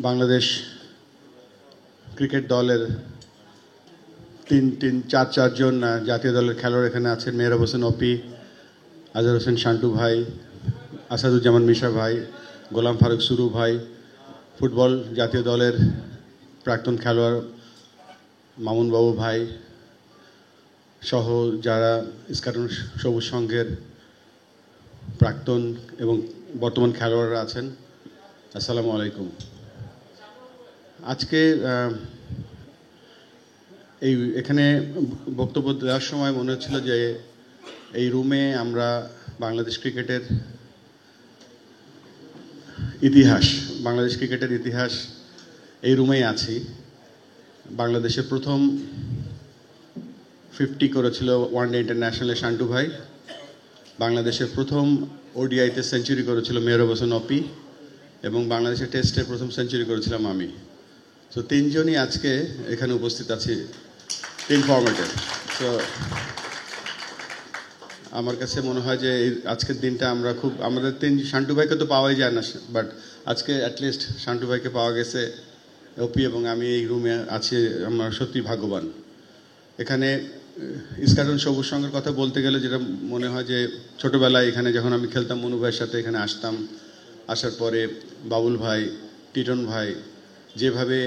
Bangladesh cricket দলের চারজন জাতীয় দলের খেলোয়াড় এখানে আছেন। মেহরাব হোসেন অপি, আজহার হোসেন শান্টু ভাই, আসাদুজ্জামান মিশা ভাই, গোলাম ফারুক সুরু ভাই, ফুটবল জাতীয় দলের প্রাক্তন খেলোয়াড় মামুন বাবু ভাই সহ যারা ইস্কাটন সবুজ সংঘের প্রাক্তন এবং বর্তমান খেলোয়াড়রা আছেন, আসসালামু আলাইকুম। আজকে এখানে বক্তব্য দেওয়ার সময় মনে হচ্ছিল যে এই রুমে আমরা বাংলাদেশ ক্রিকেটের ইতিহাস এই রুমেই আছি। বাংলাদেশের প্রথম 50 করেছিল ওয়ানডে ইন্টারন্যাশনালে শান্টু ভাই, বাংলাদেশের প্রথম ওডিআইতে সেঞ্চুরি করেছিল মেহরাব হোসেন অপি, এবং বাংলাদেশের টেস্টে প্রথম সেঞ্চুরি করেছিলাম আমি। তো তিনজনই আজকে এখানে উপস্থিত আছি তিন ফরম্যাটে। তো আমার কাছে মনে হয় যে আজকের দিনটা আমরা আমাদের শান্টু ভাইকে তো পাওয়াই যায় না, বাট আজকে অ্যাটলিস্ট শান্টু ভাইকে পাওয়া গেছে, অপি এবং আমি এই রুমে আছি, আমরা সত্যি ভাগ্যবান। এখানে ইস্কাটন সবুজ সংঘের কথা বলতে গেলে যেটা মনে হয় যে ছোটোবেলায় এখানে যখন আমি খেলতাম মনু ভাইয়ের সাথে এখানে আসতাম, আসার পরে বাবুল ভাই, টিটন ভাই, যেভাবে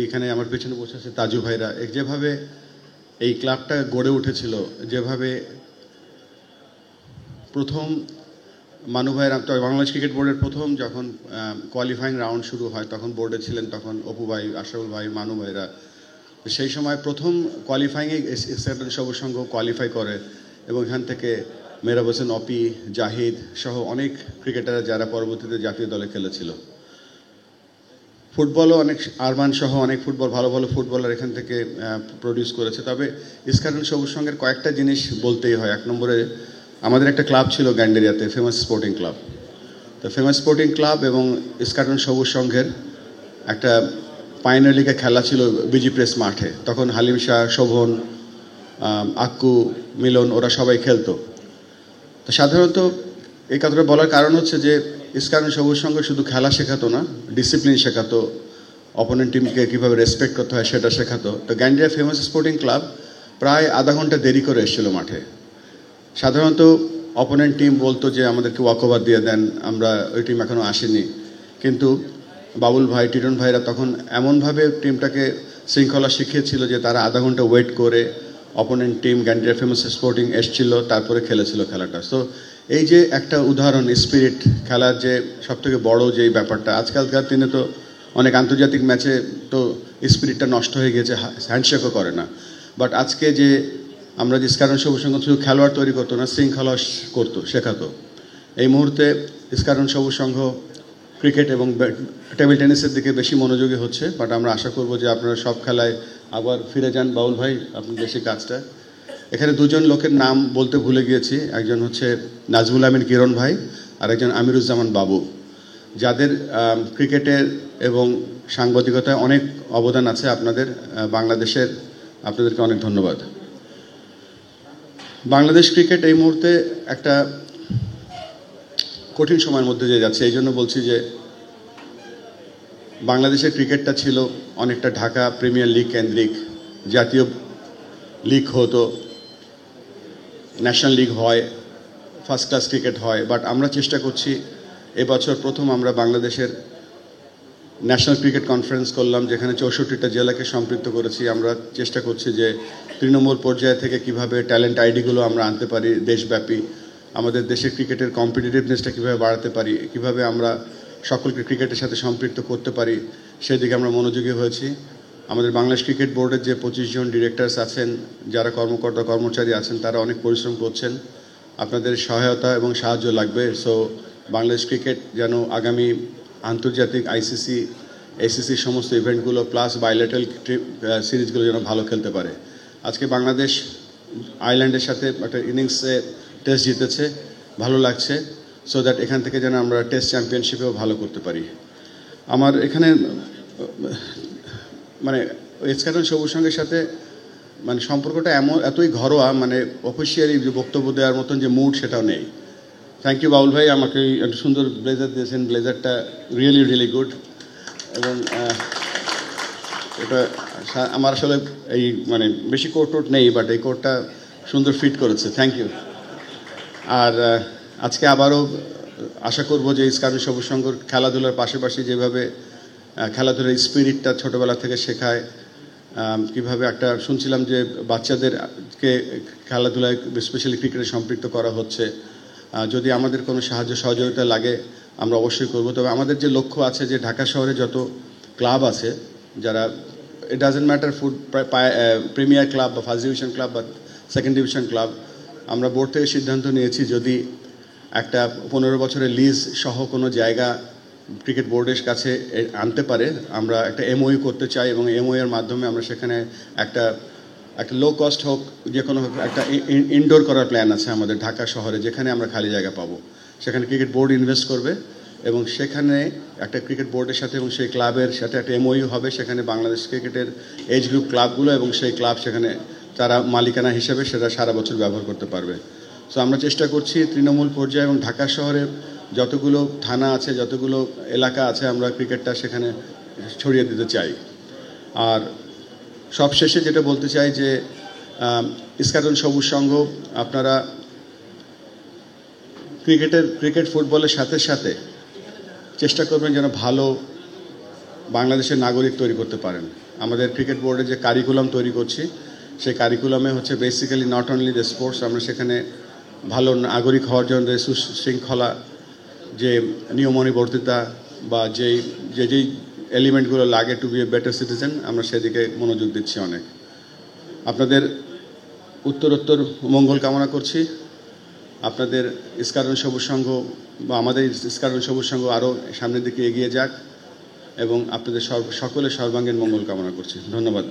এইখানে আমার পেছনে বসে আছে তাজু ভাইরা, যেভাবে এই ক্লাবটা গড়ে উঠেছিল, যেভাবে প্রথম মানু ভাইয়ের বাংলাদেশ ক্রিকেট বোর্ডের প্রথম যখন কোয়ালিফাইং রাউন্ড শুরু হয় তখন বোর্ডে ছিলেন তখন অপু ভাই, আশরাফুল ভাই, মানু ভাইরা। সেই সময় প্রথম কোয়ালিফাইংয়ে ইস্কাটন সবুজ সংঘ কোয়ালিফাই করে এবং এখান থেকে মেহরাব হোসেন অপি, জাহিদ সহ অনেক ক্রিকেটাররা যারা পরবর্তীতে জাতীয় দলে খেলেছিল। ফুটবলও অনেক আরমান সহ অনেক ভালো ভালো ফুটবলার এখান থেকে প্রডিউস করেছে। তবে ইস্কাটন সবুজ সংঘের কয়েকটা জিনিস বলতেই হয়। এক নম্বরে আমাদের একটা ক্লাব ছিল গ্যান্ডেরিয়াতে, ফেমাস স্পোর্টিং ক্লাব। তো ফেমাস স্পোর্টিং ক্লাব এবং ইস্কাটন সবুজ সংঘের একটা পাইনিয়ার লিগে খেলা ছিল বিজি প্রেস মাঠে। তখন হালিম শাহ, শোভন, আক্কু, মিলন ওরা সবাই খেলতো। তো সাধারণত এই কথাটা বলার কারণ হচ্ছে যে ইস্কাটন সবুজ সংঘ শুধু খেলা শেখাতো না, ডিসিপ্লিন শেখাতো, অপোনেন্ট টিমকে কীভাবে রেসপেক্ট করতে হয় সেটা শেখাতো। তো গ্যান্ডেরিয়া ফেমাস স্পোর্টিং ক্লাব প্রায় আধা ঘন্টা দেরি করে এসেছিল মাঠে। সাধারণত অপোনেন্ট টিম বলতো যে আমাদেরকে ওয়াকওভার দিয়ে দেন, আমরা ওই টিম এখনও আসেনি। কিন্তু বাবুল ভাই, টিটন ভাইরা তখন এমনভাবে টিমটাকে শৃঙ্খলা শিখিয়েছিল যে তারা আধা ঘন্টা ওয়েট করে opponent team Gandaria famous sporting এসছিল, তারপরে খেলেছিল খেলাটা। সো এই যে একটা উদাহরণ, স্পিরিট, খেলার যে সবথেকে বড় যেই ব্যাপারটা, আজকালকার দিনে তো অনেক আন্তর্জাতিক ম্যাচে তো স্পিরিটটা নষ্ট হয়ে গেছে, হ্যান্ডশেকও করে না। বাট আজকে যে আমরা যে ইস্কাটন সবুজ সংঘ শুধু খেলোয়াড় তৈরি করতো না, শৃঙ্খলা শেখাতো। এই মুহূর্তে ইস্কাটন সবুজ সংঘ ক্রিকেট এবং টেবিল টেনিসের দিকে বেশি মনোযোগী হচ্ছে। বাট আমরা আশা করব যে আপনারা সব খেলায় আবার ফিরে যান। বাউল ভাই, আপনি বেশি কাজটা এখানে দুজন লোকের নাম বলতে ভুলে গিয়েছি, একজন হচ্ছে নাজমুল আমিন কিরণ ভাই আর একজন আমিরুজ্জামান বাবু, যাদের ক্রিকেটের এবং সাংবাদিকতায় অনেক অবদান আছে আপনাদের বাংলাদেশের। আপনাদেরকে অনেক ধন্যবাদ। বাংলাদেশ ক্রিকেট এই মুহূর্তে একটা কঠিন সময়ের মধ্যে দিয়ে যাচ্ছে। এই জন্য বলছি যে বাংলাদেশের ক্রিকেটটা ছিল অনেকটা ঢাকা প্রিমিয়ার লিগ কেন্দ্রিক, জাতীয় লিগ হতো, ন্যাশনাল লিগ হয়, ফার্স্ট ক্লাস ক্রিকেট হয়। বাট আমরা চেষ্টা করছি, এবছর প্রথম আমরা বাংলাদেশের ন্যাশনাল ক্রিকেট কনফারেন্স করলাম, যেখানে 64টা জেলাকে সম্পৃক্ত করেছি। আমরা চেষ্টা করছি যে তৃণমূল পর্যায়ে থেকে কিভাবে ট্যালেন্ট আইডিগুলো আমরা আনতে পারি দেশব্যাপী, আমাদের দেশের ক্রিকেটের কম্পিটিটিভনেসটা কীভাবে বাড়াতে পারি, কিভাবে আমরা সকলকে ক্রিকেটের সাথে সম্পৃক্ত করতে পারি, সেদিকে আমরা মনোযোগী হয়েছি। আমাদের বাংলাদেশ ক্রিকেট বোর্ডের যে 25 জন ডিরেক্টরস আছেন, যারা কর্মচারী আছেন, তারা অনেক পরিশ্রম করছেন। আপনাদের সহায়তা এবং সাহায্য লাগবে। সো বাংলাদেশ ক্রিকেট যেন আগামী আন্তর্জাতিক আইসিসি, এসিসি সমস্ত ইভেন্টগুলো প্লাস বাইলেটারাল সিরিজগুলো যেন ভালো খেলতে পারে। আজকে বাংলাদেশ আয়ারল্যান্ডের সাথে একটা ইনিংসে টেস্ট জিতেছে, ভালো লাগছে। সো দ্যাট এখান থেকে যেন আমরা টেস্ট চ্যাম্পিয়নশিপেও ভালো করতে পারি। আমার এখানে মানে ইস্কাটন সবুজ সংঘের সাথে মানে সম্পর্কটা এতই ঘরোয়া, মানে অফিসিয়ালি যে বক্তব্য দেওয়ার মতন যে মুড সেটাও নেই। থ্যাংক ইউ বাউল ভাই, আমাকে একটা সুন্দর ব্লেজার দিয়েছেন, ব্লেজারটা রিয়েলি গুড। এবং এটা আমার আসলে এই মানে বেশি কোট টোট নেই, বাট এই কোটটা সুন্দর ফিট করেছে, থ্যাংক ইউ। আর আজকে আবারও আশা করব যে ইস্কারণ সবুজ সংঘর খেলাধুলার পাশাপাশি যেভাবে খেলাধুলার স্পিরিটটা ছোটোবেলা থেকে শেখায়, কিভাবে একটা শুনছিলাম যে বাচ্চাদেরকে খেলাধুলায় স্পেশালি ক্রিকেটে সম্পৃক্ত করা হচ্ছে। যদি আমাদের কোনো সাহায্য সহযোগিতা লাগে আমরা অবশ্যই করব। তবে আমাদের যে লক্ষ্য আছে যে ঢাকা শহরে যত ক্লাব আছে, যারা it doesn't matter premier club বা ফার্স্ট ডিভিশন ক্লাব বা সেকেন্ড ডিভিশন ক্লাব, আমরা বোর্ড থেকে সিদ্ধান্ত নিয়েছি যদি একটা 15 বছরের লিজ সহ কোনো জায়গা ক্রিকেট বোর্ডের কাছে আনতে পারে, আমরা একটা এমওইউ করতে চাই এবং এমওইউর মাধ্যমে আমরা সেখানে একটা লো কস্ট হোক, যে কোনো একটা ইনডোর করার প্ল্যান আছে আমাদের ঢাকা শহরে, যেখানে আমরা খালি জায়গা পাবো সেখানে ক্রিকেট বোর্ড ইনভেস্ট করবে এবং সেখানে একটা ক্রিকেট বোর্ডের সাথে এবং সেই ক্লাবের সাথে একটা এমওইউ হবে, সেখানে বাংলাদেশ ক্রিকেটের এজ গ্রুপ ক্লাবগুলো এবং সেই ক্লাব সেখানে তারা মালিকানা হিসেবে সেটা সারা বছর ব্যবহার করতে পারবে। সো আমরা চেষ্টা করছি তৃণমূল পর্যায়ে এবং ঢাকা শহরে যতগুলো থানা আছে, যতগুলো এলাকা আছে, আমরা ক্রিকেটটা সেখানে ছড়িয়ে দিতে চাই। আর সবশেষে যেটা বলতে চাই যে ইস্কাটন সবুজ সংঘ, আপনারা ক্রিকেট ফুটবলের সাথে সাথে চেষ্টা করবেন যেন ভালো বাংলাদেশের নাগরিক তৈরি করতে পারেন। আমাদের ক্রিকেট বোর্ডে যে কারিকুলাম তৈরি করছি, সেই কারিকুলামে হচ্ছে basically not only the sports, আমরা সেখানে ভালো নাগরিক হওয়ার জন্য সুশৃঙ্খলা, যে নিয়মানুবর্তিতা বা যেই এলিমেন্টগুলো লাগে to be a better citizen, আমরা সেদিকে মনোযোগ দিচ্ছি অনেক। আপনাদের উত্তরোত্তর মঙ্গল কামনা করছি। আপনাদের ইস্কাটন সবুজ সংঘ বা আমাদের ইস্কাটন সবুজ সংঘ আরও সামনের দিকে এগিয়ে যাক এবং আপনাদের সকলের সর্বাঙ্গীন মঙ্গল কামনা করছি। ধন্যবাদ।